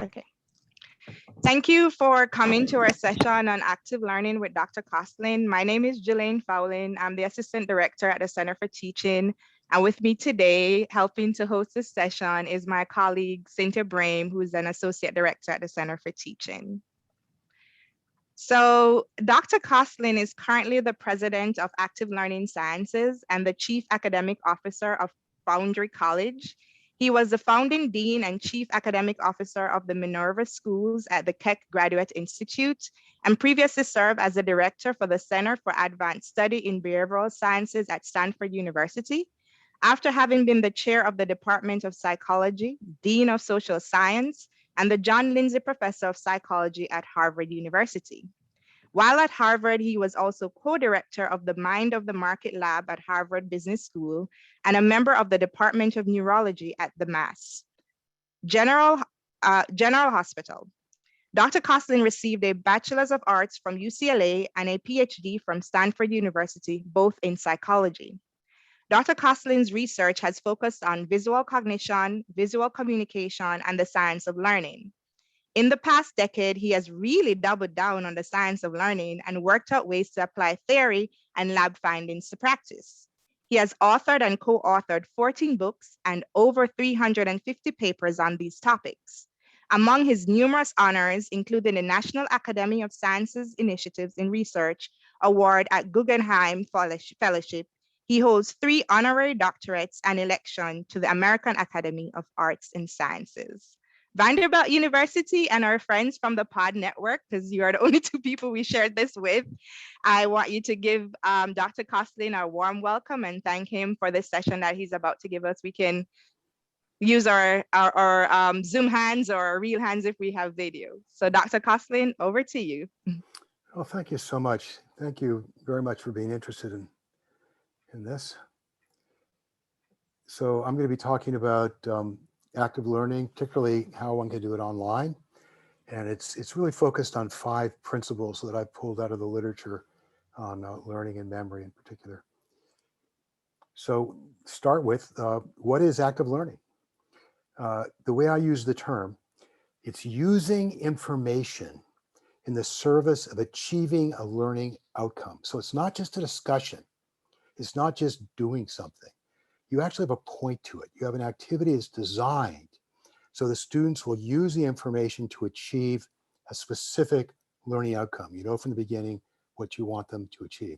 Okay. Thank you for coming to our session on active learning with Dr. Kosslyn. My name is Jelaine Fowlin. I'm the Assistant Director at the Center for Teaching. And with me today, helping to host this session is my colleague, Cynthia Brame, who is an Associate Director at the Center for Teaching. So Dr. Kosslyn is currently the President of Active Learning Sciences and the Chief Academic Officer of Foundry College. He was the founding dean and chief academic officer of the Minerva Schools at the Keck Graduate Institute, and previously served as the director for the Center for Advanced Study in Behavioral Sciences at Stanford University. After having been the chair of the Department of Psychology, dean of social science, and the John Lindsay Professor of Psychology at Harvard University. While at Harvard, he was also co-director of the Mind of the Market Lab at Harvard Business School and a member of the Department of Neurology at the Mass General Hospital. Dr. Kosslyn received a Bachelor's of Arts from UCLA and a PhD from Stanford University, both in psychology. Dr. Kosslyn's research has focused on visual cognition, visual communication, and the science of learning. In the past decade, he has really doubled down on the science of learning and worked out ways to apply theory and lab findings to practice. He has authored and co-authored 14 books and over 350 papers on these topics. Among his numerous honors, including the National Academy of Sciences Initiatives in Research Award at Guggenheim Fellowship, he holds 3 honorary doctorates and election to the American Academy of Arts and Sciences. Vanderbilt University and our friends from the Pod Network, because you are the only 2 people we shared this with, I want you to give Dr. Kosslyn a warm welcome and thank him for this session that he's about to give us. We can use our Zoom hands or our real hands if we have video. So Dr. Kosslyn, over to you. Well, thank you so much. Thank you very much for being interested in this. So I'm going to be talking about active learning, particularly how one can do it online. And it's really focused on 5 principles that I pulled out of the literature on learning and memory in particular. So start with, what is active learning? The way I use the term, it's using information in the service of achieving a learning outcome. So it's not just a discussion. It's not just doing something. You actually have a point to it. You have an activity that's designed so the students will use the information to achieve a specific learning outcome. You know from the beginning what you want them to achieve.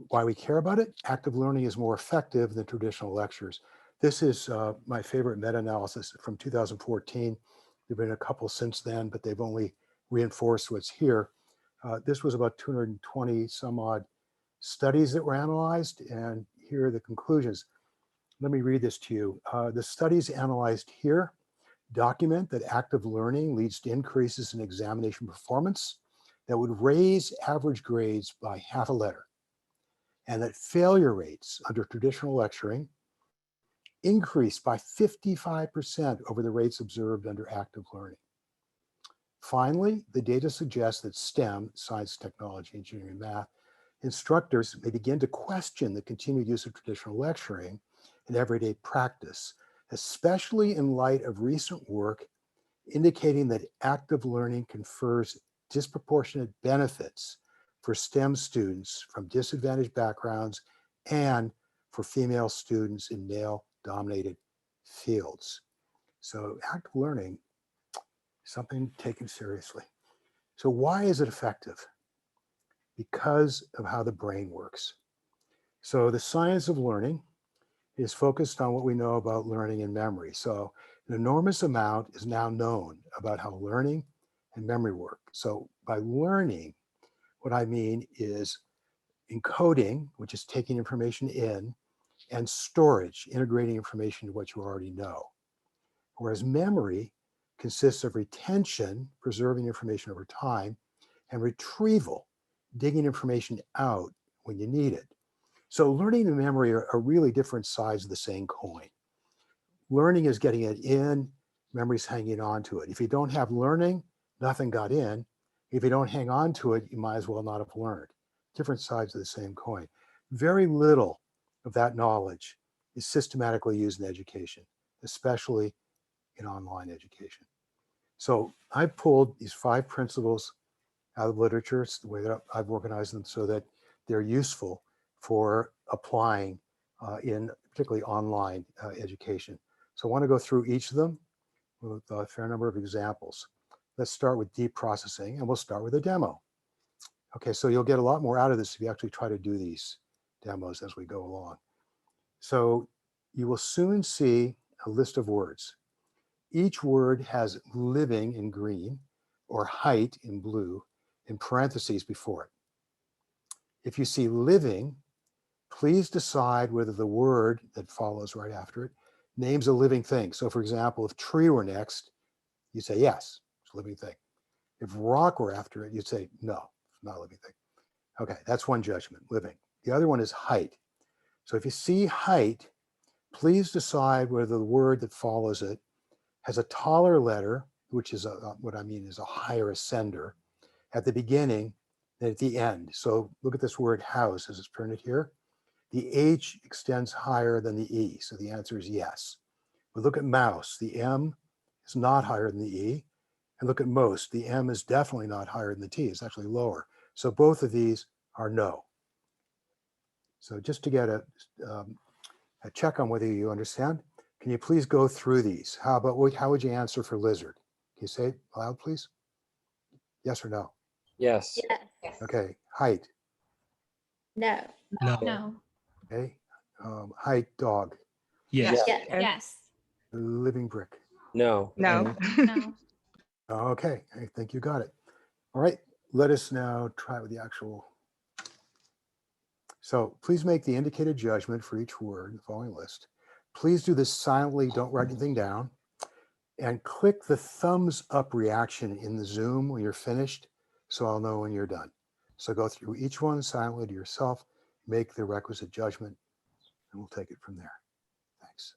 Why we care about it? Active learning is more effective than traditional lectures. This is my favorite meta-analysis from 2014. There've been a couple since then, but they've only reinforced what's here. This was about 220 some odd studies that were analyzed, and here are the conclusions. Let me read this to you. The studies analyzed here document that active learning leads to increases in examination performance that would raise average grades by half a letter, and that failure rates under traditional lecturing increased by 55% over the rates observed under active learning. Finally, the data suggests that STEM, science, technology, engineering, and math, instructors may begin to question the continued use of traditional lecturing in everyday practice, especially in light of recent work indicating that active learning confers disproportionate benefits for STEM students from disadvantaged backgrounds and for female students in male-dominated fields. So active learning is something taken seriously. So why is it effective? Because of how the brain works. So the science of learning is focused on what we know about learning and memory. So an enormous amount is now known about how learning and memory work. So by learning, what I mean is encoding, which is taking information in, and storage, integrating information to what you already know. Whereas memory consists of retention, preserving information over time, and retrieval, digging information out when you need it. So learning and memory are really different sides of the same coin. Learning is getting it in, memory's hanging on to it. If you don't have learning, nothing got in. If you don't hang on to it, you might as well not have learned. Different sides of the same coin. Very little of that knowledge is systematically used in education, especially in online education. So I pulled these 5 principles out of literature. It's the way that I've organized them so that they're useful for applying in particularly online education. So I want to go through each of them with a fair number of examples. Let's start with deep processing, and we'll start with a demo. Okay, so you'll get a lot more out of this if you actually try to do these demos as we go along. So you will soon see a list of words. Each word has living in green or height in blue in parentheses before it. If you see living, please decide whether the word that follows right after it names a living thing. So for example, if tree were next, you say, yes, it's a living thing. If rock were after it, you'd say, no, it's not a living thing. Okay, that's one judgment, living. The other one is height. So if you see height, please decide whether the word that follows it has a taller letter, which is what I mean is a higher ascender, at the beginning than at the end. So look at this word house as it's printed here. The H extends higher than the E, so the answer is yes. But look at mouse, the M is not higher than the E. And look at most, the M is definitely not higher than the T, it's actually lower. So both of these are no. So just to get a check on whether you understand, can you please go through these? How would you answer for lizard? Can you say it loud, please? Yes or no? Yes. Yes. Okay, height. No. No. No. Okay, height, dog. Yes. Yes. Yes. Living brick. No. No. No. Okay, I think you got it. All right, let us now try with the actual. So please make the indicated judgment for each word in the following list. Please do this silently, don't write anything down. And click the thumbs up reaction in the Zoom when you're finished, so I'll know when you're done. So go through each one silently to yourself, make the requisite judgment, and we'll take it from there. Thanks.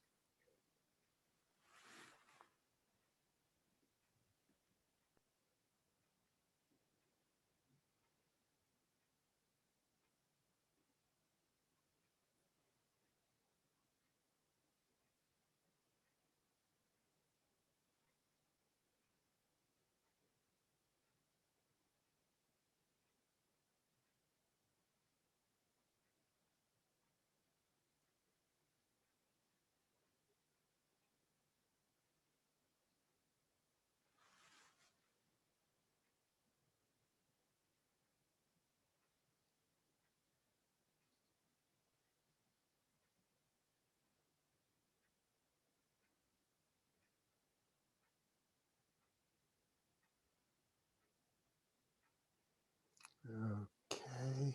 Okay.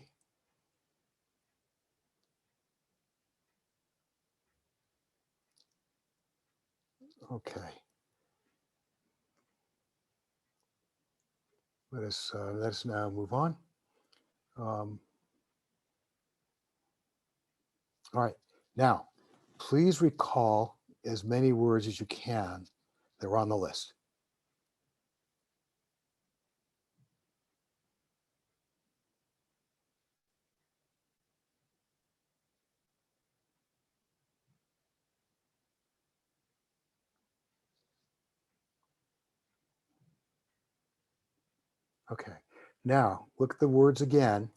Okay. Let us now move on. All right. Now, please recall as many words as you can that are on the list. Okay. Now, look at the words again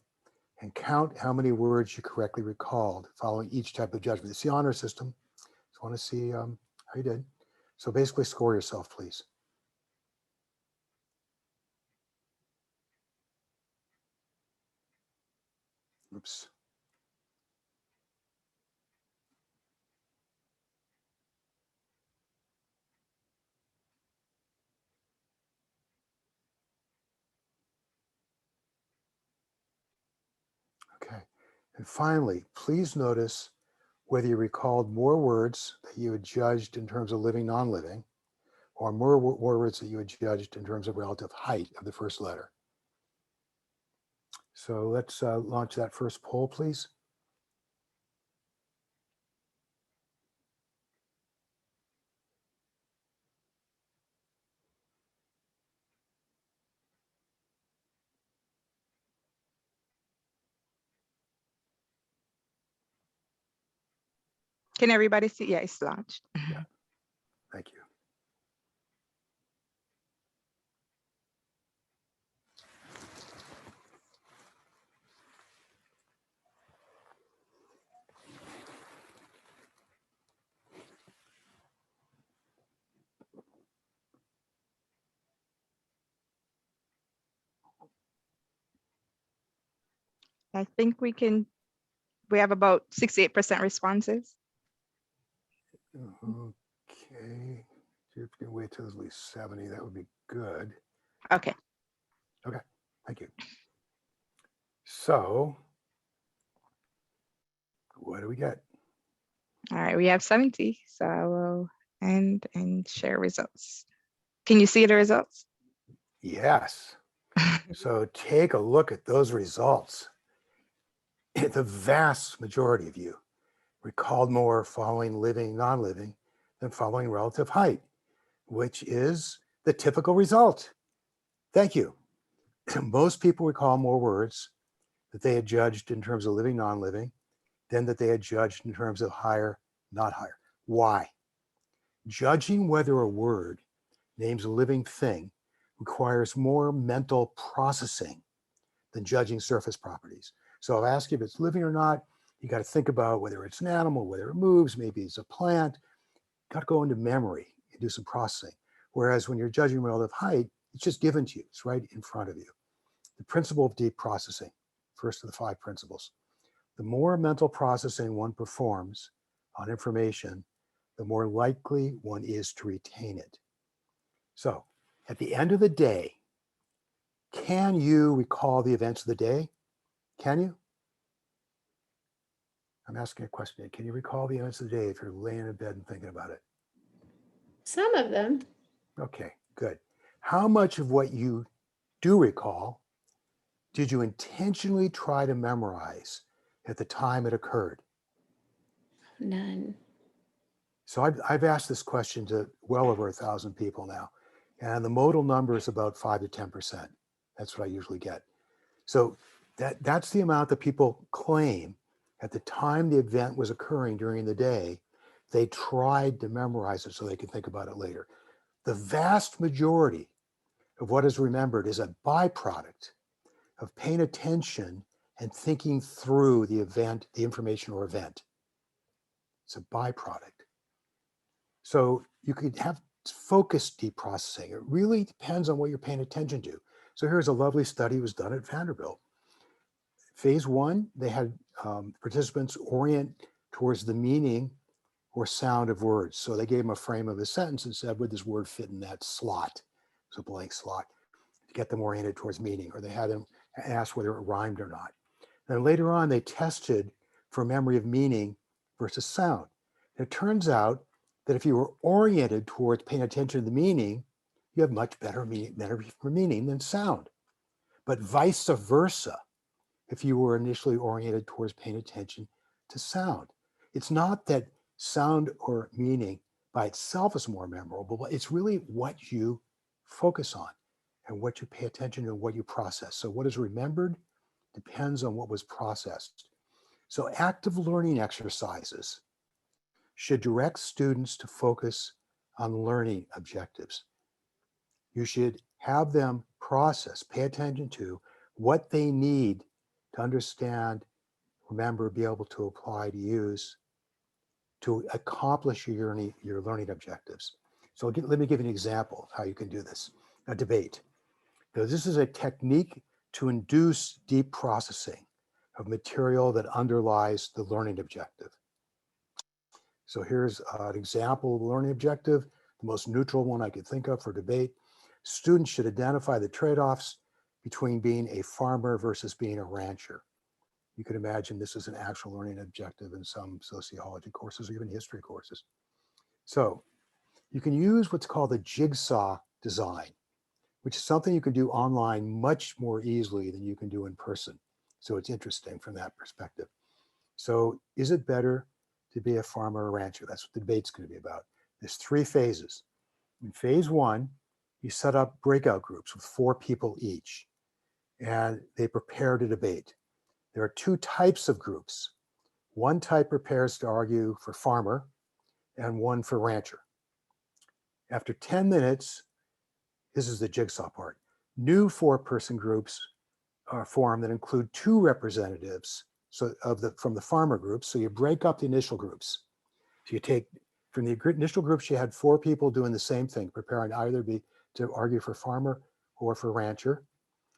and count how many words you correctly recalled following each type of judgment. It's the honor system. Just want to see how you did. So basically score yourself, please. Oops. Okay. And finally, please notice whether you recalled more words that you had judged in terms of living, non-living, or more words that you had judged in terms of relative height of the first letter. So let's launch that first poll, please. Can everybody see? Yeah, it's launched. Yeah, thank you. I think we have about 68% responses. Okay, see if we can wait till at least 70, that would be good. Okay. Okay, thank you. So what do we get? All right, we have 70. So I will end and share results. Can you see the results? Yes. So take a look at those results. The vast majority of you recalled more following living, non-living than following relative height, which is the typical result. Thank you. Most people recall more words that they had judged in terms of living, non-living than that they had judged in terms of higher, not higher. Why? Judging whether a word names a living thing requires more mental processing than judging surface properties. So I'll ask you if it's living or not. You got to think about whether it's an animal, whether it moves, maybe it's a plant. Got to go into memory and do some processing. Whereas when you're judging relative height, it's just given to you. It's right in front of you. The principle of deep processing, first of the 5 principles. The more mental processing one performs on information, the more likely one is to retain it. So at the end of the day, can you recall the events of the day? Can you? I'm asking a question. Can you recall the events of the day if you're laying in bed and thinking about it? Some of them. Okay, good. How much of what you do recall did you intentionally try to memorize at the time it occurred? None. So I've asked this question to well over 1,000 people now, and the modal number is about 5 to 10%. That's what I usually get. So that's the amount that people claim at the time the event was occurring during the day, they tried to memorize it so they could think about it later. The vast majority of what is remembered is a byproduct of paying attention and thinking through the event, the information or event. It's a byproduct. So you could have focused deep processing. It really depends on what you're paying attention to. So here's a lovely study that was done at Vanderbilt. Phase 1, they had participants orient towards the meaning or sound of words. So they gave them a frame of a sentence and said, would this word fit in that slot? It's a blank slot to get them oriented towards meaning, or they had them ask whether it rhymed or not. Then later on, they tested for memory of meaning versus sound. And it turns out that if you were oriented towards paying attention to the meaning, you have much better meaning than sound. But vice versa, if you were initially oriented towards paying attention to sound. It's not that sound or meaning by itself is more memorable, but it's really what you focus on and what you pay attention to and what you process. So what is remembered depends on what was processed. So active learning exercises should direct students to focus on learning objectives. You should have them process, pay attention to what they need to understand, remember, be able to apply, to use, to accomplish your learning objectives. So let me give you an example of how you can do this. A debate. Now, this is a technique to induce deep processing of material that underlies the learning objective. So here's an example of a learning objective, the most neutral one I could think of for debate. Students should identify the trade-offs between being a farmer versus being a rancher. You could imagine this is an actual learning objective in some sociology courses or even history courses. So you can use what's called a jigsaw design, which is something you can do online much more easily than you can do in person. So it's interesting from that perspective. So is it better to be a farmer or rancher? That's what the debate's going to be about. There's 3 phases. In phase 1, you set up breakout groups with 4 people each, and they prepare to debate. There are 2 types of groups. One type prepares to argue for farmer and one for rancher. After 10 minutes, this is the jigsaw part, new 4-person groups are formed that include 2 representatives from the farmer group. So you break up the initial groups. So you take from the initial groups, you had 4 people doing the same thing, preparing either to argue for farmer or for rancher.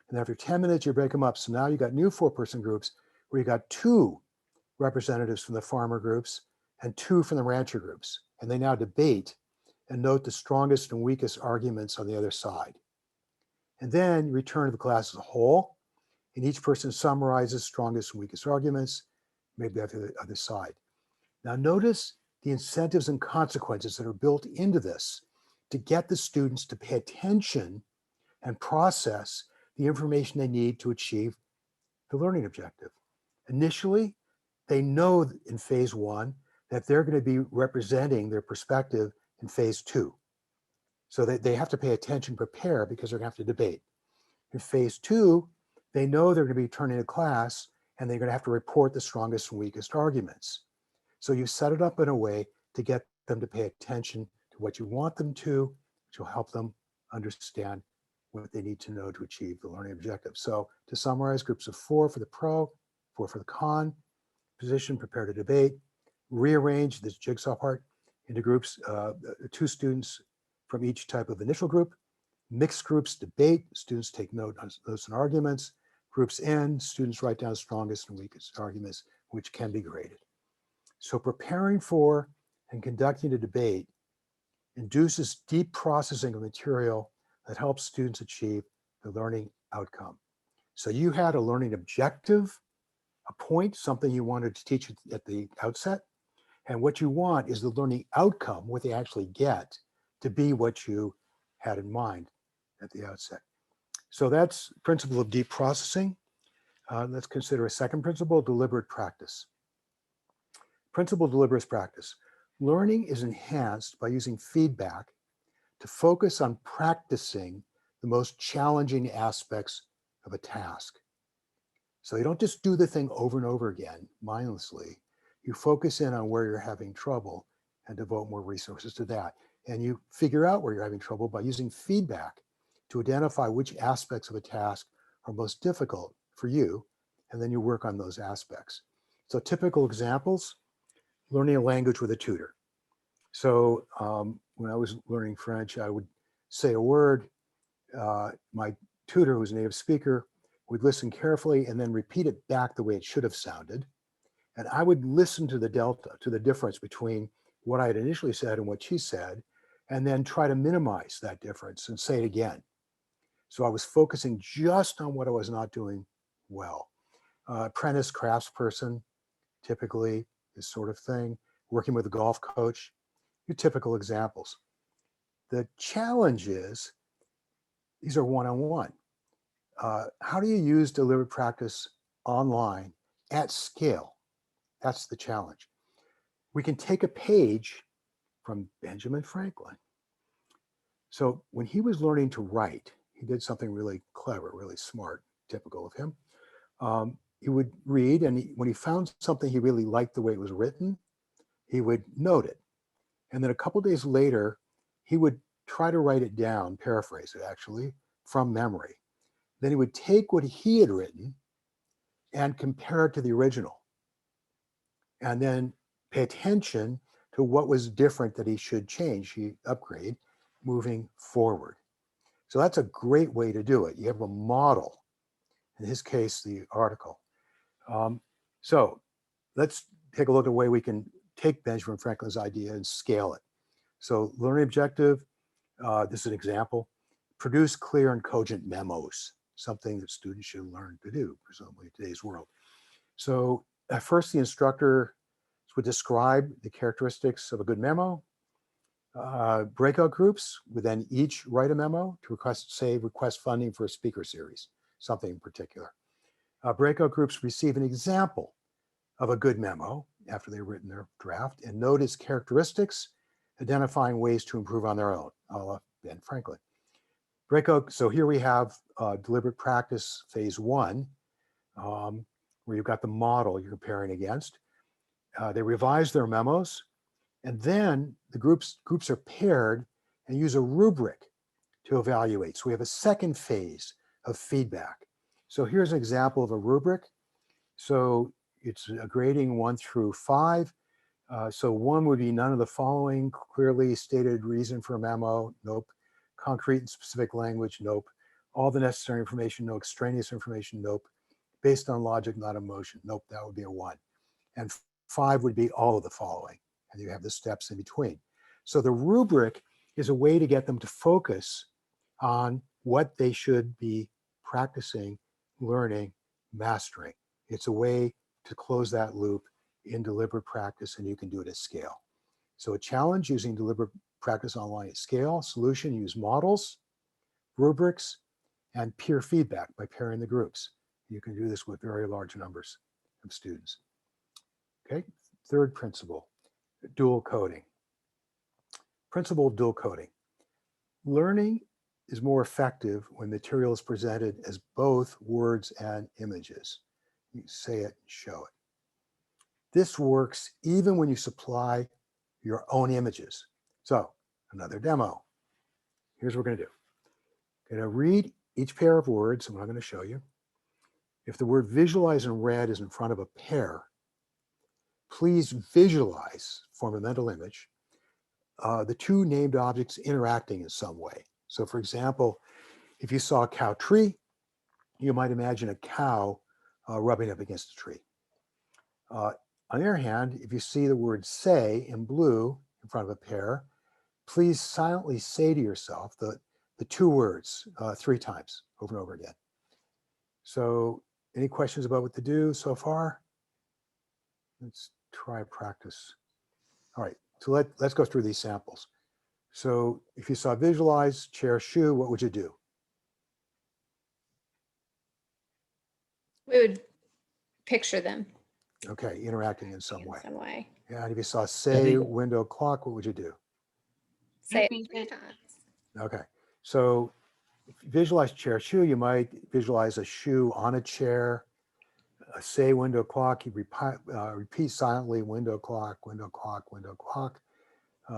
And after 10 minutes, you break them up. So now you got new 4-person groups where you got 2 representatives from the farmer groups and 2 from the rancher groups. And they now debate and note the strongest and weakest arguments on the other side. And then you return to the class as a whole, and each person summarizes strongest and weakest arguments, maybe after the other side. Now notice the incentives and consequences that are built into this to get the students to pay attention and process the information they need to achieve the learning objective. Initially, they know in phase 1 that they're going to be representing their perspective in phase 2. So they have to pay attention, prepare, because they're going to have to debate. In phase 2, they know they're going to be turning to class and they're going to have to report the strongest and weakest arguments. So you set it up in a way to get them to pay attention to what you want them to, which will help them understand what they need to know to achieve the learning objective. So to summarize, groups of 4 for the pro, 4 for the con, position, prepare to debate, rearrange this jigsaw part into groups, 2 students from each type of initial group. Mixed groups debate, students take notes and arguments. Groups end, students write down strongest and weakest arguments, which can be graded. So preparing for and conducting a debate induces deep processing of material that helps students achieve the learning outcome. So you had a learning objective, a point, something you wanted to teach at the outset. And what you want is the learning outcome, what they actually get, to be what you had in mind at the outset. So that's principle of deep processing. Let's consider a second principle, deliberate practice. Principle deliberate practice. Learning is enhanced by using feedback to focus on practicing the most challenging aspects of a task. So you don't just do the thing over and over again mindlessly. You focus in on where you're having trouble and devote more resources to that. And you figure out where you're having trouble by using feedback to identify which aspects of a task are most difficult for you, and then you work on those aspects. So typical examples, learning a language with a tutor. So when I was learning French, I would say a word, my tutor, who's a native speaker, would listen carefully and then repeat it back the way it should have sounded. And I would listen to the delta, to the difference between what I had initially said and what she said, and then try to minimize that difference and say it again. So I was focusing just on what I was not doing well. Apprentice craftsperson, typically this sort of thing, working with a golf coach, your typical examples. The challenge is, these are one-on-one. How do you use deliberate practice online at scale? That's the challenge. We can take a page from Benjamin Franklin. So when he was learning to write, he did something really clever, really smart, typical of him. He would read, and when he found something he really liked the way it was written, he would note it. And then a couple days later, he would try to write it down, paraphrase it actually, from memory. Then he would take what he had written and compare it to the original. And then pay attention to what was different that he should change, he upgrade, moving forward. So that's a great way to do it. You have a model, in his case, the article. So let's take a look at the way we can take Benjamin Franklin's idea and scale it. So learning objective, this is an example, produce clear and cogent memos, something that students should learn to do, presumably in today's world. So at first the instructor would describe the characteristics of a good memo. Breakout groups would then each write a memo to request funding for a speaker series, something in particular. Breakout groups receive an example of a good memo after they've written their draft and note its characteristics, identifying ways to improve on their own, a la Ben Franklin. Breakout, so here we have deliberate practice phase 1, where you've got the model you're comparing against. They revise their memos, and then the groups are paired and use a rubric to evaluate. So we have a second phase of feedback. So here's an example of a rubric. So it's a grading 1 through 5. So 1 would be none of the following: clearly stated reason for a memo, nope. Concrete and specific language, nope. All the necessary information, no extraneous information, nope. based on logic, not emotion. Nope, that would be a 1. And 5 would be all of the following. And you have the steps in between. So the rubric is a way to get them to focus on what they should be practicing, learning, mastering. It's a way to close that loop in deliberate practice, and you can do it at scale. So a challenge, using deliberate practice online at scale. Solution, use models, rubrics, and peer feedback by pairing the groups. You can do this with very large numbers of students. Okay, third principle, dual coding. Principle of dual coding. Learning is more effective when material is presented as both words and images. You say it, show it. This works even when you supply your own images. So another demo. Here's what we're going to do. I'm going to read each pair of words, and what I'm going to show you. If the word visualize in red is in front of a pair, please visualize, form a mental image, the two named objects interacting in some way. So for example, if you saw a cow tree, you might imagine a cow rubbing up against a tree. On the other hand, if you see the word say in blue in front of a pair, please silently say to yourself the two words 3 times over and over again. So any questions about what to do so far? Let's try practice. All right, so let's go through these samples. So if you saw visualize, chair, shoe, what would you do? We would picture them Okay, interacting in some in way. some way. Yeah, and if you saw say, window, clock, what would you do? Say it Repeat 3 it. times. Okay, so if you visualize chair, shoe, you might visualize a shoe on a chair. Say window, clock, you repeat silently, window, clock, window, clock, window, clock.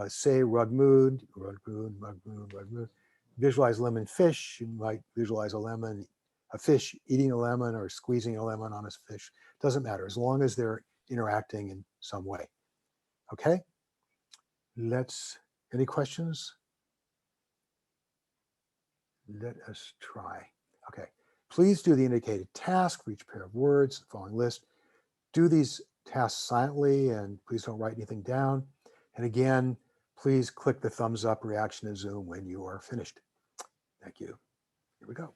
Say rug mood, rug mood, rug mood, rug mood. Visualize lemon fish, you might visualize a fish eating a lemon or squeezing a lemon on a fish. Doesn't matter, as long as they're interacting in some way. Okay, any questions? Let us try. Okay, please do the indicated task for each pair of words, the following list. Do these tasks silently, and please don't write anything down. And again, please click the thumbs up reaction in Zoom when you are finished. Thank you. Here we go.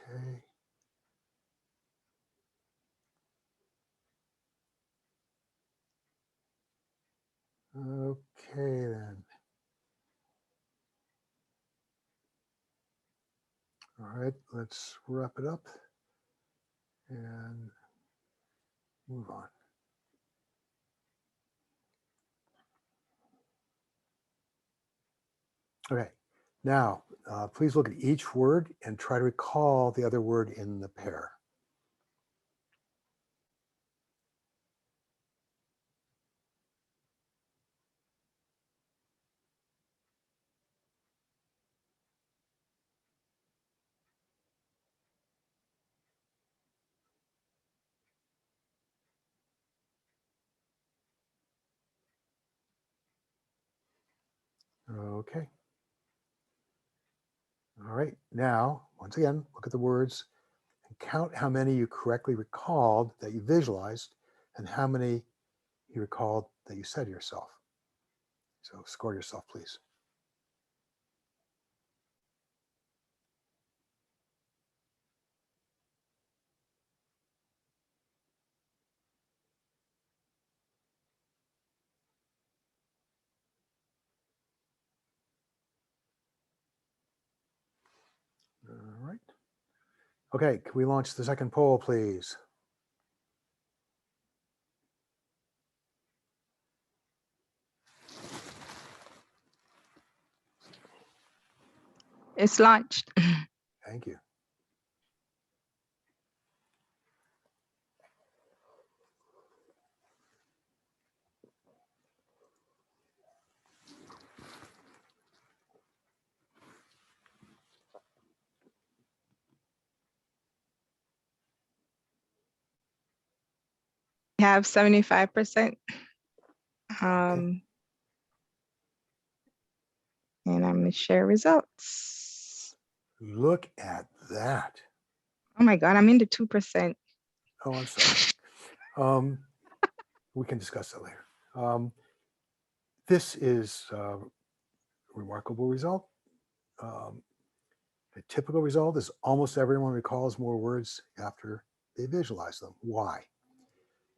Okay. Okay then. All right, let's wrap it up and move on. Okay, now please look at each word and try to recall the other word in the pair. Okay. All right, now, once again, look at the words and count how many you correctly recalled that you visualized and how many you recalled that you said to yourself. So score yourself, please. All right. Okay, can we launch the second poll, please? It's launched. Thank you. We have 75%. Okay. And I'm gonna share results. Look at that. Oh my God, I'm into 2%. Oh, I'm sorry. We can discuss that later. This is a remarkable result. A typical result is almost everyone recalls more words after they visualize them. Why?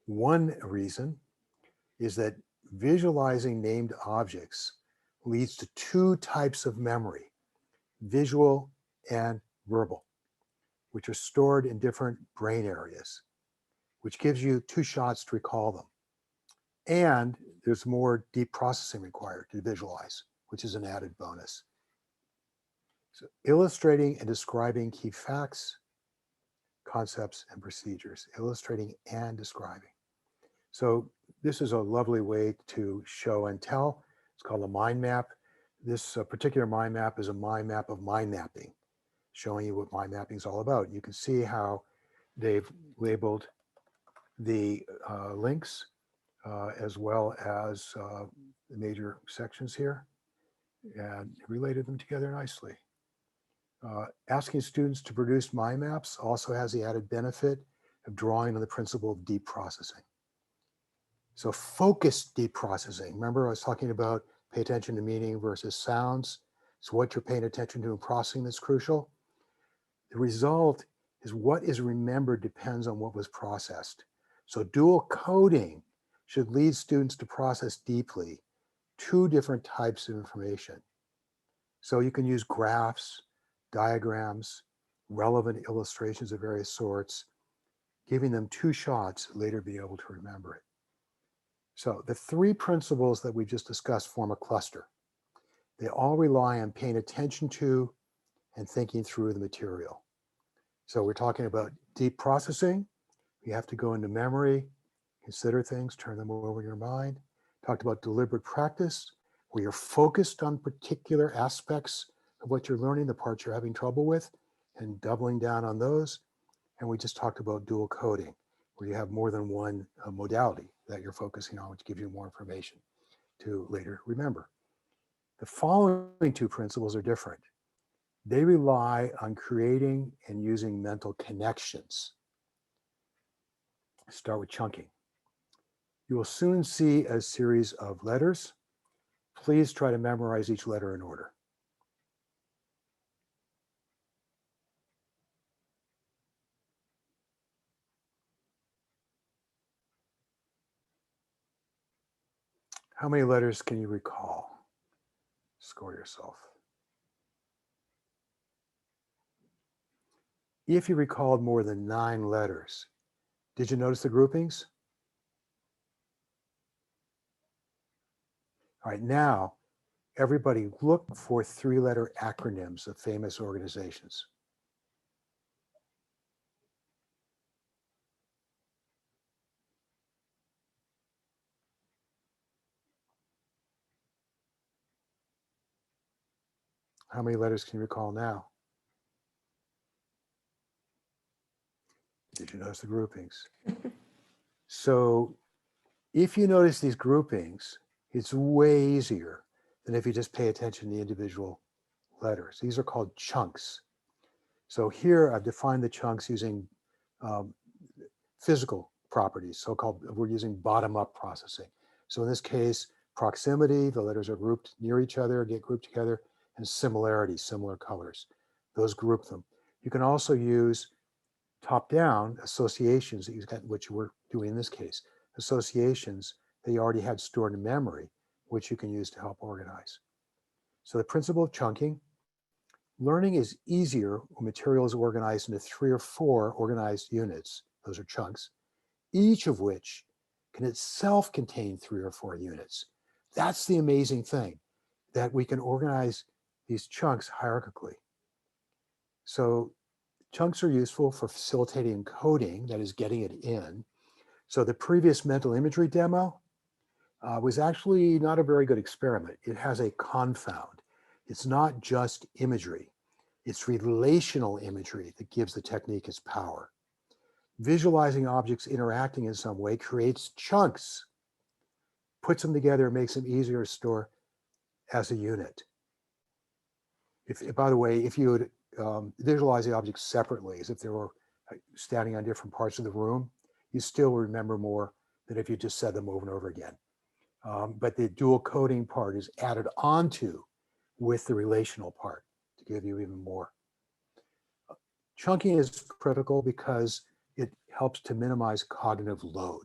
One reason is that visualizing named objects leads to two types of memory, visual and verbal, which are stored in different brain areas, which gives you two shots to recall them. And there's more deep processing required to visualize, which is an added bonus. So illustrating and describing key facts, concepts, and procedures, illustrating and describing. So this is a lovely way to show and tell. It's called a mind map. This particular mind map is a mind map of mind mapping, showing you what mind mapping is all about. You can see how they've labeled the links as well as the major sections here and related them together nicely. Asking students to produce mind maps also has the added benefit of drawing on the principle of deep processing. So focused deep processing. Remember I was talking about pay attention to meaning versus sounds. So what you're paying attention to in processing that's crucial. The result is what is remembered depends on what was processed. So dual coding should lead students to process deeply two different types of information. So you can use graphs, diagrams, relevant illustrations of various sorts, giving them two shots, later be able to remember it. So the three principles that we just discussed form a cluster. They all rely on paying attention to and thinking through the material. So we're talking about deep processing. You have to go into memory, consider things, turn them over in your mind. Talked about deliberate practice, where you're focused on particular aspects of what you're learning, the parts you're having trouble with, and doubling down on those. And we just talked about dual coding, where you have more than one modality that you're focusing on, which gives you more information to later remember. The following two principles are different. They rely on creating and using mental connections. Start with chunking. You will soon see a series of letters. Please try to memorize each letter in order. How many letters can you recall? Score yourself. If you recalled more than 9 letters, did you notice the groupings? All right, now everybody look for 3-letter acronyms of famous organizations. How many letters can you recall now? Did you notice the groupings? So if you notice these groupings, it's way easier than if you just pay attention to the individual letters. These are called chunks. So here I've defined the chunks using um, physical properties, so-called, we're using bottom-up processing. So in this case, proximity, the letters are grouped near each other, get grouped together, and similarity, similar colors. Those group them. You can also use top-down associations that you got, which we're doing in this case, associations that you already had stored in memory, which you can use to help organize. So the principle of chunking, learning is easier when material is organized into 3 or 4 organized units. Those are chunks, each of which can itself contain 3 or 4 units. That's the amazing thing, that we can organize these chunks hierarchically. So chunks are useful for facilitating encoding, that is getting it in. So the previous mental imagery demo was actually not a very good experiment. It has a confound. It's not just imagery. It's relational imagery that gives the technique its power. Visualizing objects interacting in some way creates chunks, puts them together, makes them easier to store as a unit. By the way, if you would visualize the objects separately, as if they were standing on different parts of the room, you still remember more than if you just said them over and over again. But the dual coding part is added onto with the relational part to give you even more. Chunking is critical because it helps to minimize cognitive load.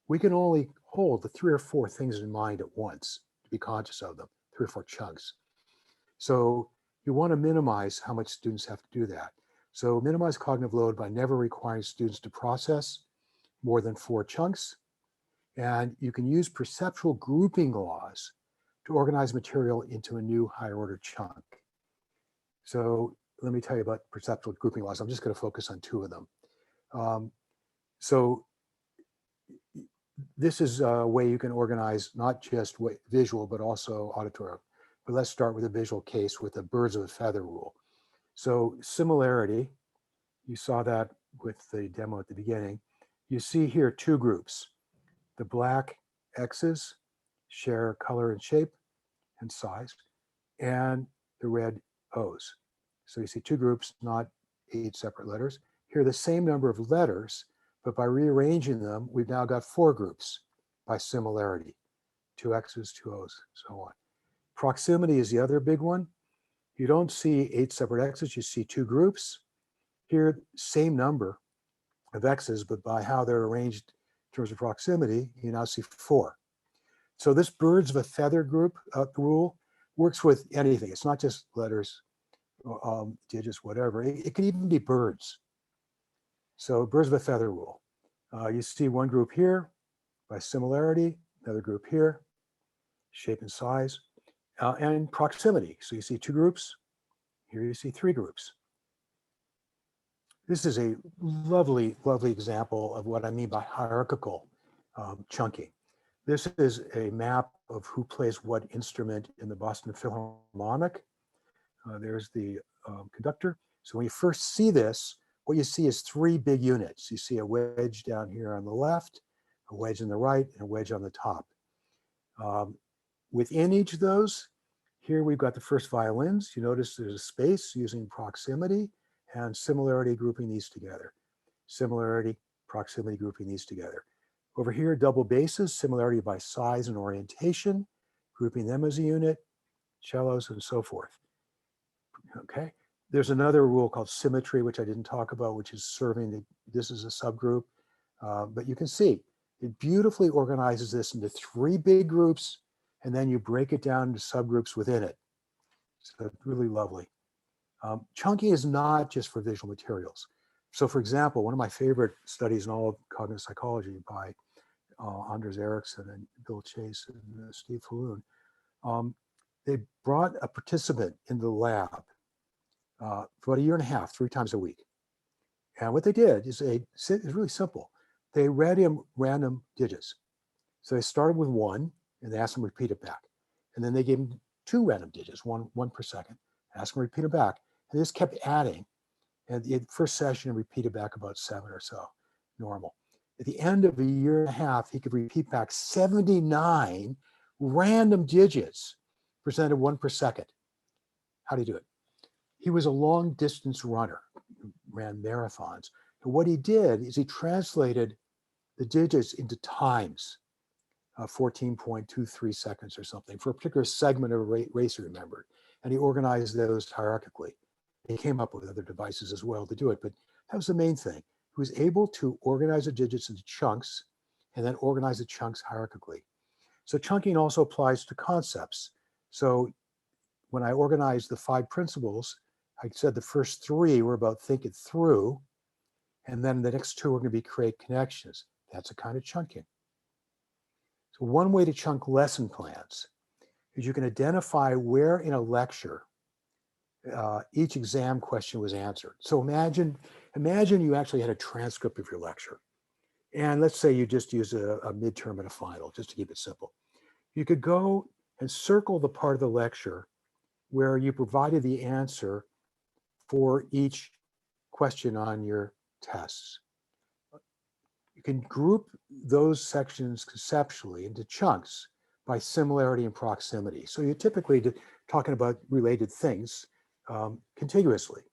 We can only hold the 3 or 4 things in mind at once to be conscious of them, 3 or 4 chunks. So you want to minimize how much students have to do that. So minimize cognitive load by never requiring students to process more than 4 chunks. And you can use perceptual grouping laws to organize material into a new higher order chunk. So let me tell you about perceptual grouping laws. I'm just going to focus on 2 of them. So this is a way you can organize not just visual, but also auditory. But let's start with a visual case with the birds of a feather rule. So similarity, you saw that with the demo at the beginning. You see here 2 groups. The black X's share color and shape and size, and the red O's. So you see 2 groups, not 8 separate letters. Here are the same number of letters, but by rearranging them, we've now got 4 groups by similarity, 2 X's, 2 O's, so on. Proximity is the other big one. You don't see 8 separate X's, you see 2 groups. Here, same number of X's, but by how they're arranged in terms of proximity, you now see 4. So this birds of a feather group rule works with anything. It's not just letters, digits, whatever. It can even be birds. So birds of a feather rule. You see 1 group here by similarity, another group here, shape and size, and proximity. So you see 2 groups, here you see 3 groups. This is a lovely, lovely example of what I mean by hierarchical chunking. This is a map of who plays what instrument in the Boston Philharmonic. There's the conductor. So when you first see this, what you see is 3 big units. You see a wedge down here on the left, a wedge on the right, and a wedge on the top. Within each of those, here we've got the first violins. You notice there's a space using proximity and similarity grouping these together. Similarity, proximity grouping these together. Over here, double basses, similarity by size and orientation, grouping them as a unit, cellos, and so forth. Okay. There's another rule called symmetry, which I didn't talk about, which is serving this is a subgroup. But you can see it beautifully organizes this into 3 big groups, and then you break it down into subgroups within it. So it's really lovely. Chunking is not just for visual materials. So for example, one of my favorite studies in all of cognitive psychology by Anders Ericsson and Bill Chase and Steve Falloon, they brought a participant into the lab for about 1.5 years, 3 times a week. And what they did is it's really simple. They read him random digits. So they started with 1 and they asked him to repeat it back. And then they gave him 2 random digits, one per second, asked him to repeat it back. And they just kept adding. And the first session repeated back about 7 or so, normal. At the end of 1.5 years, he could repeat back 79 random digits presented 1 per second. How do you do it? He was a long distance runner. ran marathons. And what he did is he translated the digits into times, 14.23 seconds or something, for a particular segment of a race he remembered. And he organized those hierarchically. He came up with other devices as well to do it, but that was the main thing. He was able to organize the digits into chunks and then organize the chunks hierarchically. So chunking also applies to concepts. So when I organized the 5 principles, I said the first 3 were about think it through, and then the next 2 are going to be create connections. That's a kind of chunking. So one way to chunk lesson plans is you can identify where in a lecture each exam question was answered. So imagine you actually had a transcript of your lecture. And let's say you just use a midterm and a final, just to keep it simple. You could go and circle the part of the lecture where you provided the answer for each question on your tests. You can group those sections conceptually into chunks by similarity and proximity. So you're typically talking about related things contiguously.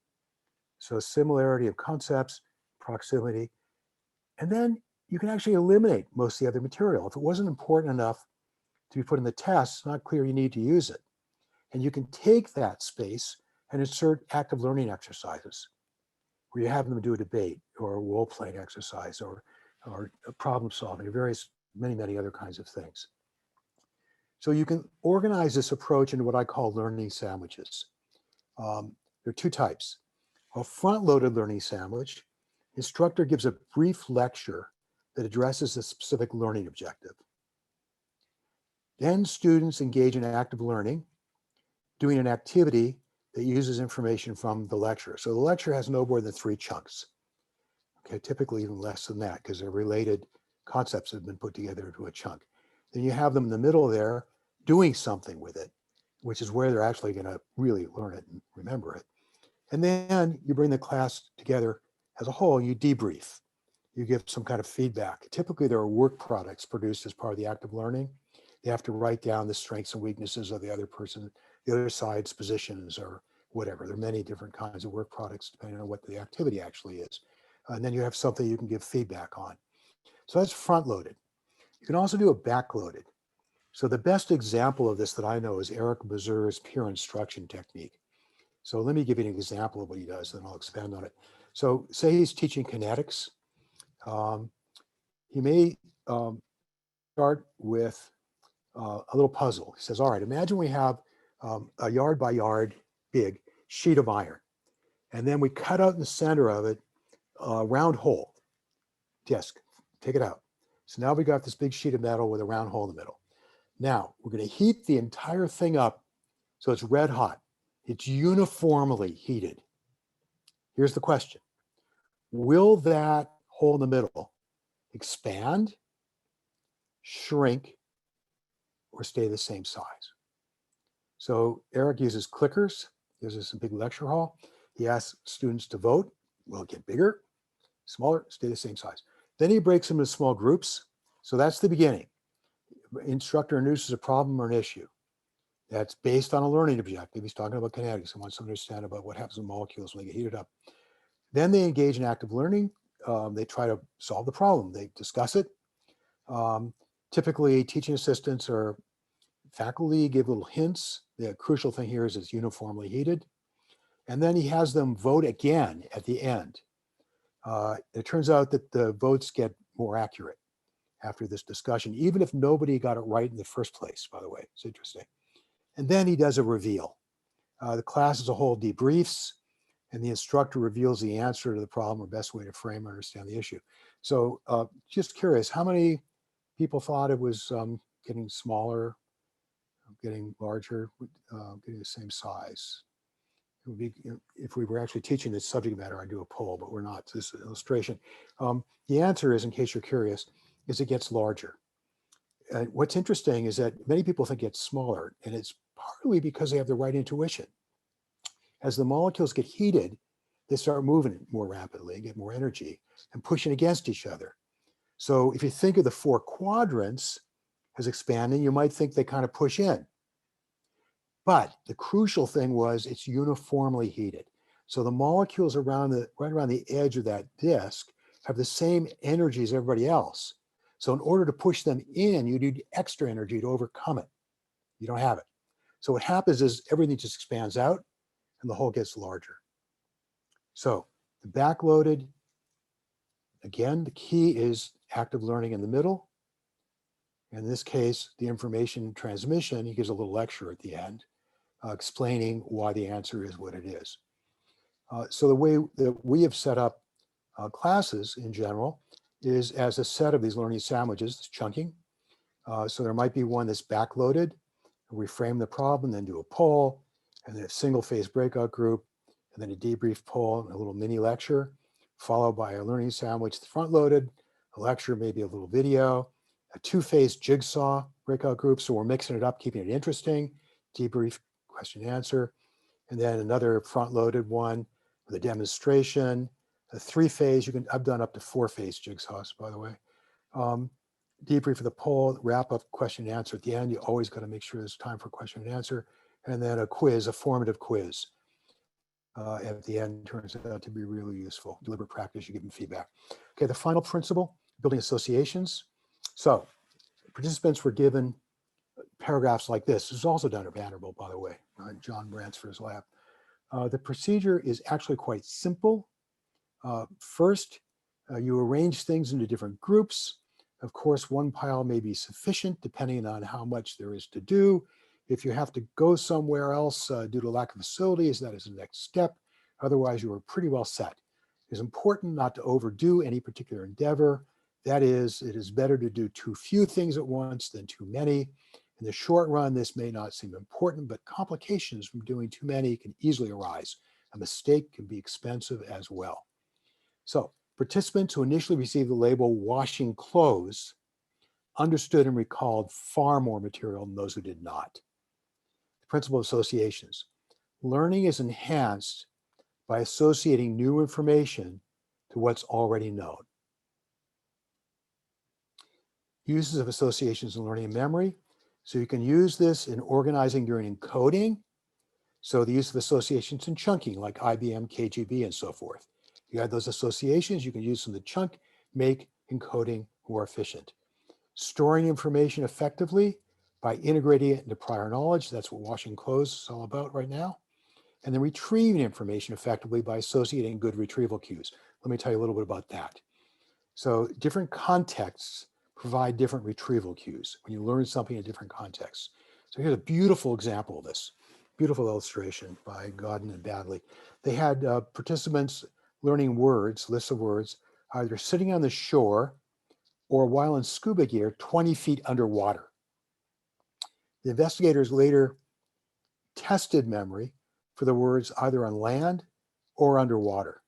So similarity of concepts, proximity, and then you can actually eliminate most of the other material. If it wasn't important enough to be put in the test, it's not clear you need to use it. And you can take that space and insert active learning exercises where you have them do a debate or a role-playing exercise or problem solving, many other kinds of things. So you can organize this approach into what I call learning sandwiches. There are 2 types. A front-loaded learning sandwich, instructor gives a brief lecture that addresses a specific learning objective. Then students engage in active learning, doing an activity that uses information from the lecture. So the lecture has no more than 3 chunks. Okay, typically even less than that because they're related concepts that have been put together into a chunk. Then you have them in the middle there doing something with it, which is where they're actually going to really learn it and remember it. And then you bring the class together as a whole, you debrief. You give some kind of feedback. Typically there are work products produced as part of the active learning. You have to write down the strengths and weaknesses of the other person, the other side's positions or whatever. There are many different kinds of work products depending on what the activity actually is. And then you have something you can give feedback on. So that's front loaded. You can also do a back loaded. So the best example of this that I know is Eric Mazur's peer instruction technique. So let me give you an example of what he does, then I'll expand on it. So say he's teaching kinetics. He may start with a little puzzle. He says, all right, imagine we have a yard by yard big sheet of iron. And then we cut out in the center of it a round hole. Disc, take it out. So now we got this big sheet of metal with a round hole in the middle. Now we're going to heat the entire thing up so it's red hot. It's uniformly heated. Here's the question. Will that hole in the middle expand, shrink, or stay the same size? So Eric uses clickers. Gives us a big lecture hall. He asks students to vote. Will it get bigger, smaller, stay the same size? Then he breaks them into small groups. So that's the beginning. Instructor introduces a problem or an issue. That's based on a learning objective. He's talking about kinetics and wants to understand about what happens with molecules when they get heated up. Then they engage in active learning. They try to solve the problem. They discuss it. Typically, teaching assistants or faculty give little hints. The crucial thing here is it's uniformly heated. And then he has them vote again at the end. It turns out that the votes get more accurate after this discussion, even if nobody got it right in the first place, by the way. It's interesting. And then he does a reveal. The class as a whole debriefs, and the instructor reveals the answer to the problem or best way to frame or understand the issue. So just curious, how many people thought it was getting smaller, getting larger, getting the same size? It would be, if we were actually teaching this subject matter, I'd do a poll, but we're not. This is an illustration. The answer is, in case you're curious, is it gets larger. What's interesting is that many people think it's smaller, and it's partly because they have the right intuition. As the molecules get heated, they start moving more rapidly, get more energy, and pushing against each other. So if you think of the 4 quadrants as expanding, you might think they kind of push in. But the crucial thing was it's uniformly heated. So the molecules right around the edge of that disk have the same energy as everybody else. So in order to push them in, you need extra energy to overcome it. You don't have it. So what happens is everything just expands out and the hole gets larger. So the backloaded, again, the key is active learning in the middle. In this case, the information transmission, he gives a little lecture at the end, explaining why the answer is what it is. So the way that we have set up classes in general is as a set of these learning sandwiches, chunking. So there might be one that's backloaded. We frame the problem, then do a poll, and then a single phase breakout group, and then a debrief poll and a little mini lecture, followed by a learning sandwich that's front loaded, a lecture, maybe a little video, a two-phase jigsaw breakout group. So we're mixing it up, keeping it interesting, debrief, question and answer, and then another front loaded one with a demonstration, a three-phase, I've done up to four-phase jigsaws, by the way. Debrief for the poll, wrap up question and answer at the end. You always got to make sure there's time for question and answer. And then a quiz, a formative quiz at the end turns out to be really useful. Deliberate practice, you give them feedback. Okay, the final principle, building associations. So participants were given paragraphs like this. This is also done at Vanderbilt, by the way, John Bransford's lab. The procedure is actually quite simple. First, you arrange things into different groups. Of course, one pile may be sufficient depending on how much there is to do. If you have to go somewhere else due to lack of facilities, that is the next step. Otherwise, you are pretty well set. It is important not to overdo any particular endeavor. That is, it is better to do too few things at once than too many. In the short run, this may not seem important, but complications from doing too many can easily arise. A mistake can be expensive as well. So participants who initially received the label washing clothes understood and recalled far more material than those who did not. The principle of associations. Learning is enhanced by associating new information to what's already known. Uses of associations in learning and memory. So you can use this in organizing during encoding. So the use of associations in chunking, like IBM, KGB, and so forth. You add those associations, you can use them to chunk, make encoding more efficient. Storing information effectively by integrating it into prior knowledge. That's what washing clothes is all about right now. And then retrieving information effectively by associating good retrieval cues. Let me tell you a little bit about that. So different contexts provide different retrieval cues when you learn something in different contexts. So here's a beautiful example of this. Beautiful illustration by Godden and Badley. They had participants learning words, lists of words, either sitting on the shore or while in scuba gear 20 feet underwater. The investigators later tested memory for the words either on land or underwater.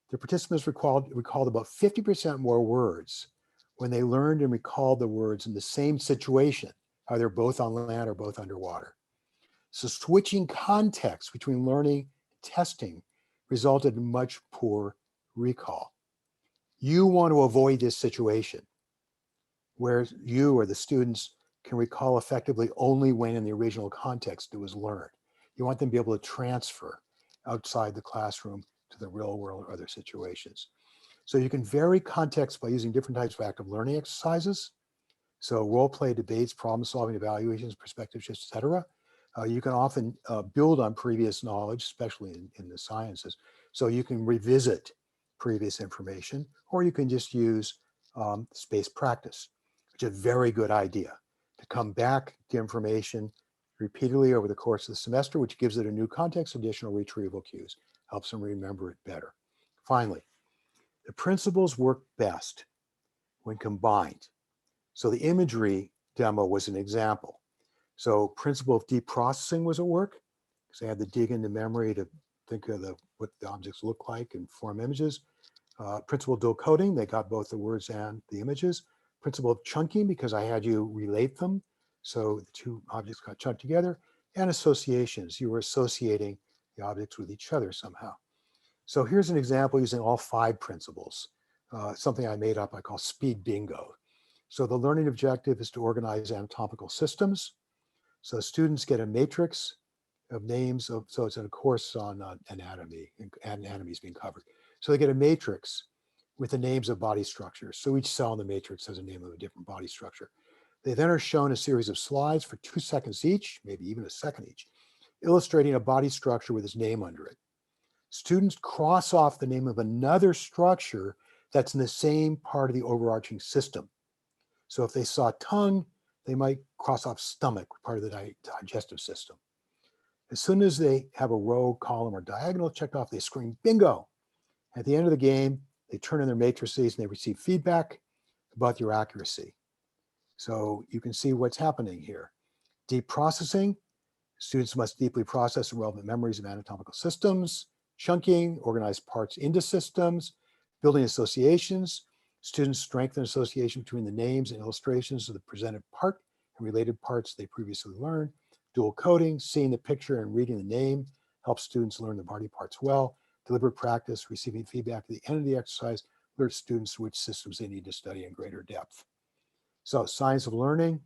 The participants recalled about 50% more words when they learned and recalled the words in the same situation, either both on land or both underwater. So switching context between learning and testing resulted in much poor recall. You want to avoid this situation where you or the students can recall effectively only when in the original context it was learned. You want them to be able to transfer outside the classroom to the real world or other situations. So you can vary context by using different types of active learning exercises. So role play, debates, problem solving, evaluations, perspective shifts, et cetera. You can often build on previous knowledge, especially in the sciences. So you can revisit previous information, or you can just use spaced practice, which is a very good idea to come back to information repeatedly over the course of the semester, which gives it a new context, additional retrieval cues, helps them remember it better. Finally, the principles work best when combined. So the imagery demo was an example. So principle of deep processing was at work because they had to dig into memory to think of what the objects look like and form images. Principle of dual coding, they got both the words and the images. Principle of chunking, because I had you relate them. So the two objects got chunked together. And associations, you were associating the objects with each other somehow. So here's an example using all 5 principles. Something I made up I call speed bingo. So the learning objective is to organize anatomical systems. So students get a matrix of names of, so it's in a course on anatomy, and anatomy is being covered. So they get a matrix with the names of body structures. So each cell in the matrix has a name of a different body structure. They then are shown a series of slides for 2 seconds each, maybe even a second each, illustrating a body structure with its name under it. Students cross off the name of another structure that's in the same part of the overarching system. So if they saw tongue, they might cross off stomach, part of the digestive system. As soon as they have a row, column, or diagonal checked off, they scream bingo. At the end of the game, they turn in their matrices and they receive feedback about their accuracy. So you can see what's happening here. Deep processing, students must deeply process the relevant memories of anatomical systems. Chunking, organize parts into systems. Building associations, students strengthen association between the names and illustrations of the presented part and related parts they previously learned. Dual coding, seeing the picture and reading the name helps students learn the body parts well. Deliberate practice, receiving feedback at the end of the exercise, alerts students which systems they need to study in greater depth. So science of learning,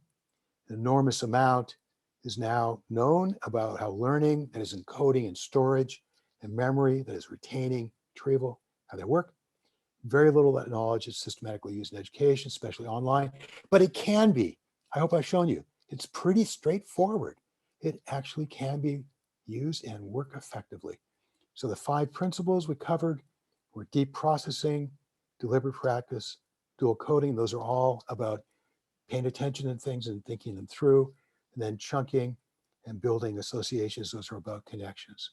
an enormous amount is now known about how learning that is encoding and storage and memory that is retaining, retrieval, how they work. Very little of that knowledge is systematically used in education, especially online, but it can be. I hope I've shown you. It's pretty straightforward. It actually can be used and work effectively. So the 5 principles we covered were deep processing, deliberate practice, dual coding. Those are all about paying attention to things and thinking them through, and then chunking and building associations. Those are about connections.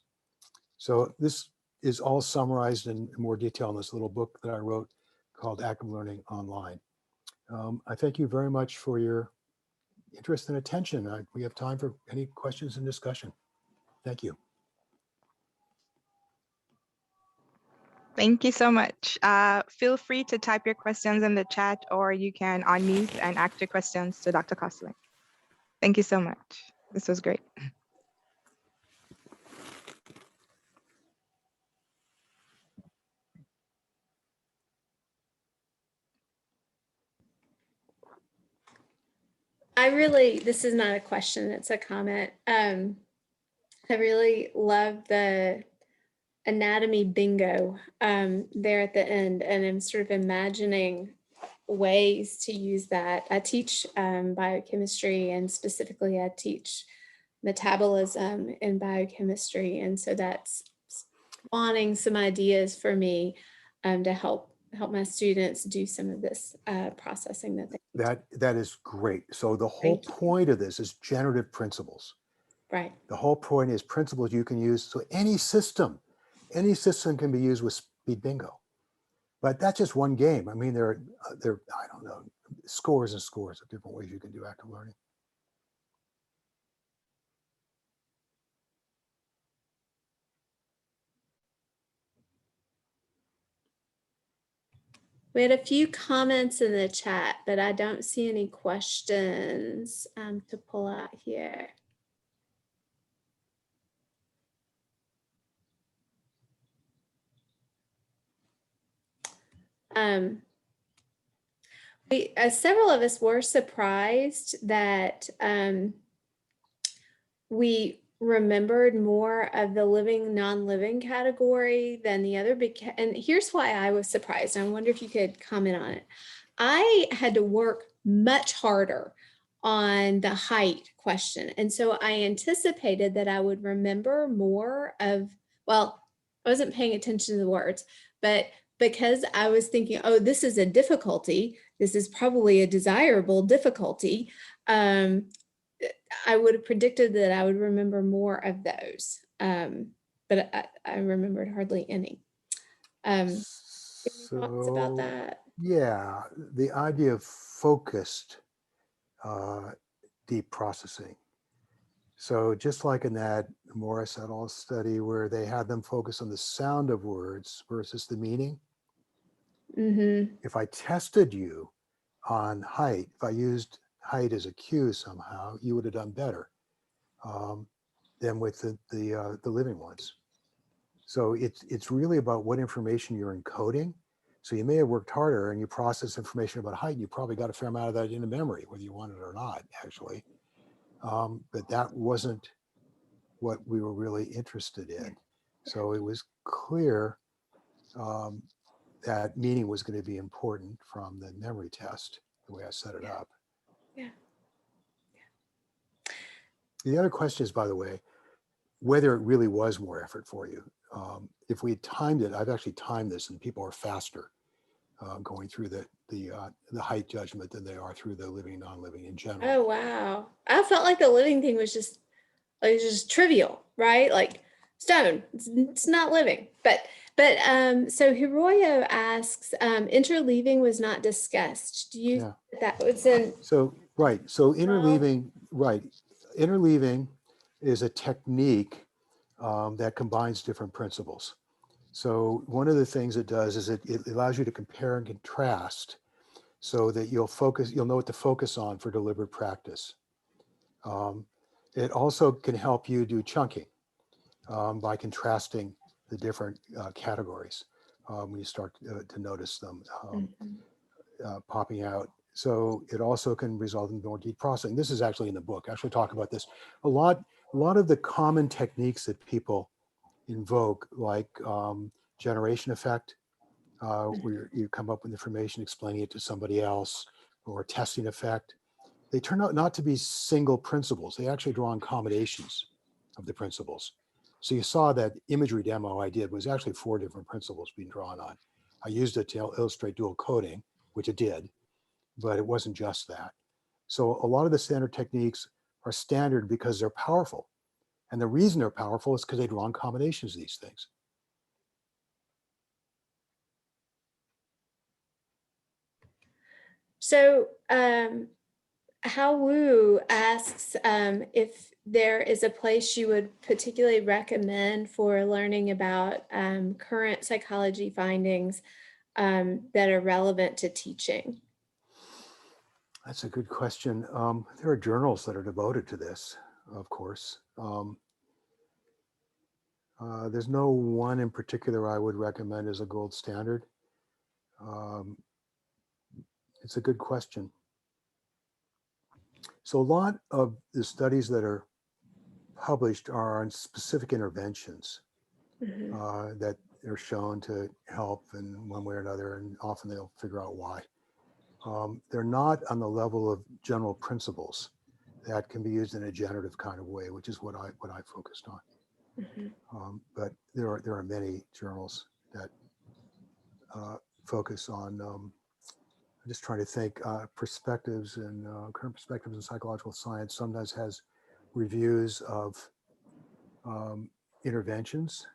So this is all summarized in more detail in this little book that I wrote called Active Learning Online. I thank you very much for your interest and attention. We have time for any questions and discussion. Thank you. Thank you so much. Feel free to type your questions in the chat, or you can unmute and ask your questions to Dr. Kosslyn. Thank you so much. This was great. This is not a question, it's a comment. I really love the anatomy bingo there at the end, and I'm sort of imagining ways to use that. I teach biochemistry, and specifically I teach metabolism in biochemistry, and so that's spawning some ideas for me to help my students do some of this processing that they That is great. So the whole point of this is generative principles. Right. The whole point is principles you can use. So any system can be used with speed bingo. But that's just one game. I mean, there are I don't know, scores and scores of different ways you can do active learning. We had a few comments in the chat, but I don't see any questions to pull out here. Several of us were surprised that we remembered more of the living, non-living category than the other. And here's why I was surprised. I wonder if you could comment on it. I had to work much harder on the height question. And so I anticipated that I would remember more of, well, I wasn't paying attention to the words, but because I was thinking, oh, this is a difficulty, this is probably a desirable difficulty, I would have predicted that I would remember more of those, but I remembered hardly any. Any thoughts about that? Yeah, the idea of focused deep processing. So just like in that Morris et al. Study where they had them focus on the sound of words versus the meaning. Mm-hmm. If I tested you on height, if I used height as a cue somehow, you would have done better than with the living ones. So it's really about what information you're encoding. So you may have worked harder and you process information about height, and you probably got a fair amount of that into memory, whether you want it or not, actually. But that wasn't what we were really interested in. So it was clear that meaning was going to be important from the memory test, the way I set it up. Yeah. The other question is, by the way, whether it really was more effort for you. If we had timed it, I've actually timed this, and people are faster going through the height judgment than they are through the living, non-living in general. Oh, wow. I felt like the living thing was just trivial, right? Like stone, it's not living. But so Hiroyo asks, interleaving was not discussed. Do you that was in So right. So interleaving, right. Interleaving is a technique that combines different principles. So one of the things it does is it allows you to compare and contrast so that you'll know what to focus on for deliberate practice. It also can help you do chunking by contrasting the different categories when you start to notice them popping out. So it also can result in more deep processing. This is actually in the book. I actually talk about this a lot. A lot of the common techniques that people invoke, like generation effect, where you come up with information, explaining it to somebody else, or testing effect, they turn out not to be single principles. They actually draw on combinations of the principles. So you saw that imagery demo I did was actually 4 different principles being drawn on. I used it to illustrate dual coding, which it did, but it wasn't just that. So a lot of the standard techniques are standard because they're powerful. And the reason they're powerful is because they draw on combinations of these things. So How Wu asks if there is a place you would particularly recommend for learning about current psychology findings that are relevant to teaching. That's a good question. There are journals that are devoted to this, of course. There's no one in particular I would recommend as a gold standard. It's a good question. So a lot of the studies that are published are on specific interventions that are shown to help in one way or another, and often they'll figure out why. They're not on the level of general principles that can be used in a generative kind of way, which is what I focused on. But there are many journals that focus on. I'm just trying to think. Perspectives and current perspectives in psychological science sometimes has reviews of interventions.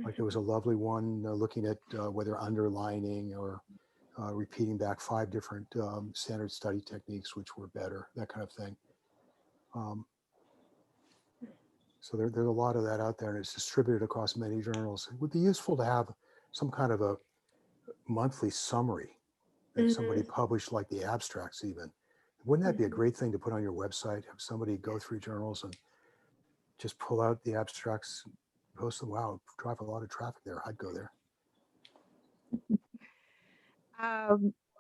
Like there was a lovely one looking at whether underlining or repeating back 5 different standard study techniques, which were better, that kind of thing. So there's a lot of that out there, and it's distributed across many journals. It would be useful to have some kind of a monthly summary that somebody published, like the abstracts even. Wouldn't that be a great thing to put on your website? Have somebody go through journals and just pull out the abstracts, post them. Wow, drive a lot of traffic there. I'd go there.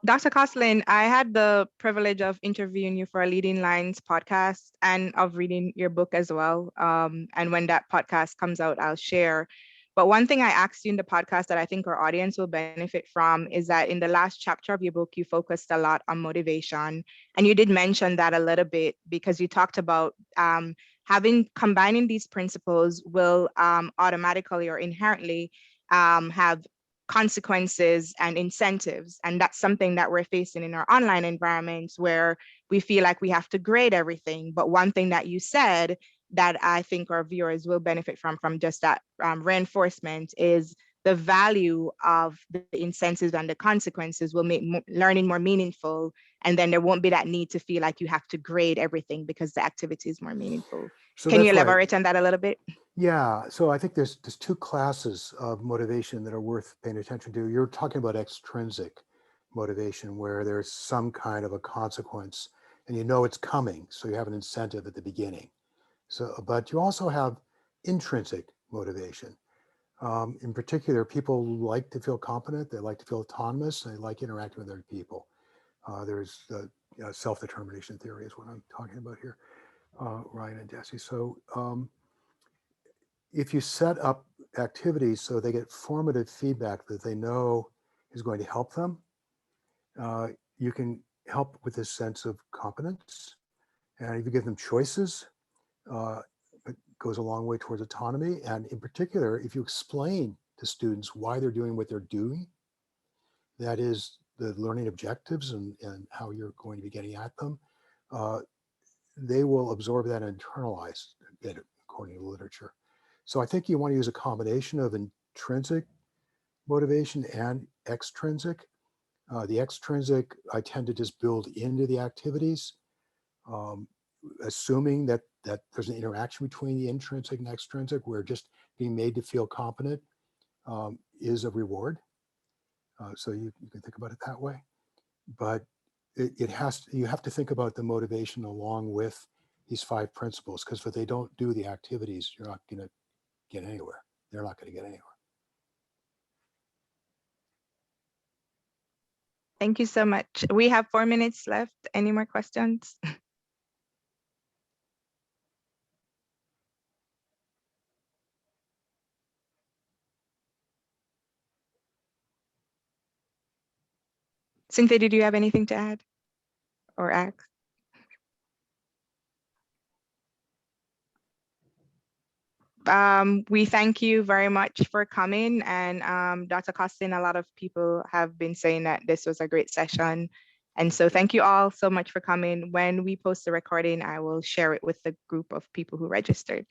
Dr. Kosslyn, I had the privilege of interviewing you for a Leading Lines podcast and of reading your book as well. And when that podcast comes out, I'll share. But one thing I asked you in the podcast that I think our audience will benefit from is that in the last chapter of your book, you focused a lot on motivation. And you did mention that a little bit because you talked about combining these principles will automatically or inherently have consequences and incentives. And that's something that we're facing in our online environments where we feel like we have to grade everything. But one thing that you said that I think our viewers will benefit from just that reinforcement is the value of the incentives and the consequences will make learning more meaningful. And then there won't be that need to feel like you have to grade everything because the activity is more meaningful. So can you elaborate right. on that a little bit? Yeah, so I think there's 2 classes of motivation that are worth paying attention to. You're talking about extrinsic motivation, where there's some kind of a consequence and you know it's coming, so you have an incentive at the beginning. So, but you also have intrinsic motivation. In particular, people like to feel competent, they like to feel autonomous, they like interacting with other people. There's self-determination theory is what I'm talking about here, Ryan and Jesse. So if you set up activities so they get formative feedback that they know is going to help them, you can help with this sense of competence. And if you give them choices, it goes a long way towards autonomy. And in particular, if you explain to students why they're doing what they're doing, that is the learning objectives and how you're going to be getting at them, they will absorb that and internalize it, according to the literature. So I think you want to use a combination of intrinsic motivation and extrinsic. The extrinsic, I tend to just build into the activities, assuming that there's an interaction between the intrinsic and extrinsic, where just being made to feel competent is a reward. So you can think about it that way. But you have to think about the motivation along with these 5 principles, because if they don't do the activities, you're not going to get anywhere. They're not going to get anywhere. Thank you so much. We have 4 minutes left. Any more questions? Cynthia, did you have anything to add or ask? We thank you very much for coming, and Dr. Kosslyn, a lot of people have been saying that this was a great session. And so thank you all so much for coming. When we post the recording, I will share it with the group of people who registered.